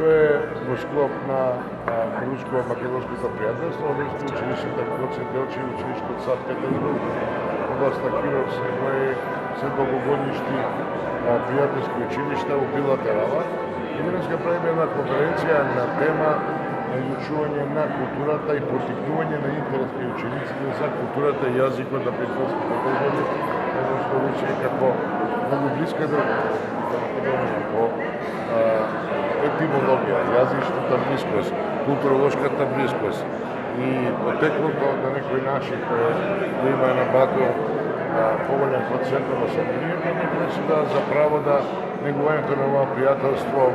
Тоа е во склоп на руско-македонското пријателство, односно училиштето Гоце Делчев, училиште од Сад Петербург, област на Кировск, кои се долгогодишни пријателски училишта во билатерала. И денеска правиме една конференција на тема изучување на културата и поттикнување на интерес кај учениците за културата и јазикот на присутството држави, односно Русија како многу блиска до Македонија по етимологија, јазичната блискост, културолошката блискост и потеклото на некои наши кои има на бато поволен процент во Србијата, некои си да за право да негувањето на ова пријателство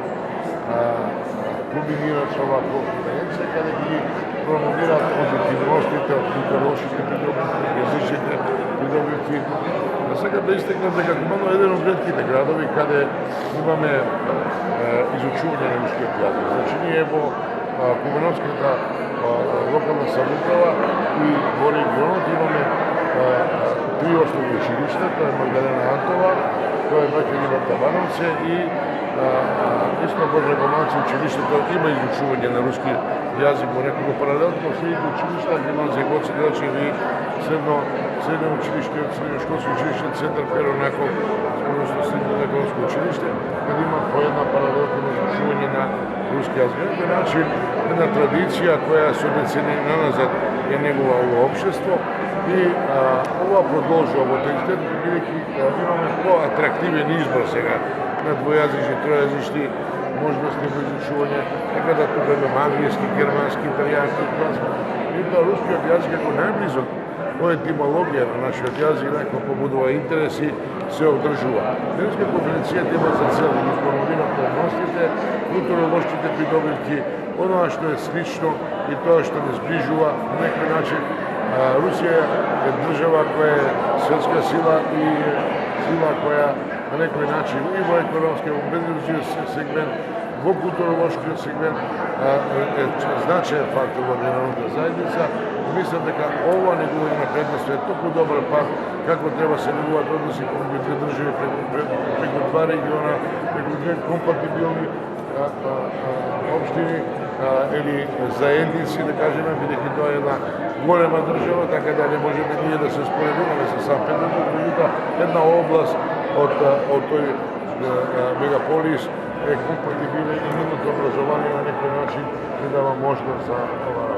кулминира со оваа конференција, каде ги промовираат позитивностите од културолошките придобивки, јазичните придобивки. Сега да истекнам дека Куманово е еден од ретките градови каде имаме изучување на рускиот јазик. Значи ние во Кумановската локална самоуправа и во регионот имаме три основни училишта, тоа е Магдалена Антова, тоа е Браќа Нива Табановце и Искра Божја Гоманци училиштето има изучување на руски јазик во неколку паралелно, следните училишта, гимназија Гоце Делчев и средно училиште, средношколско училиште Центар Перо Наков, односно средно економско училиште, каде има по една паралелка на изучување на руски јазик. На тој начин, една традиција која со децении назад е негува ово општество и ова продолжува во текстот, бидејќи имаме по-атрактивен избор сега на двојазични, тројазични можности во изучување, така да тука имаме англиски, германски, италијански, франски. И тоа рускиот јазик како најблизок по етимологија на нашиот јазик, некој побудува интереси, се одржува. Денеска конференцијата има за цел да ги промовира поодностите, културолошките придобивки, оноа што е слично и тоа што не сближува на некој начин. Русија е држава која е светска сила и сила која на некој начин и во економски, во безрезервен сегмент, во културолошкиот сегмент е значаен фактор во меѓународната заедница. Мислам дека ова негување на предност е толку добар пат како треба се негуваат односи помеѓу две држави преку два региона, преку две компатибилни општини или заедници, да кажеме, бидејќи тоа е една голема држава, така да не можеме ние да се споредуваме со Сан Петербург, меѓутоа една област од тој мегаполис е компатибилен и нивното образование на некој начин не дава можност за ова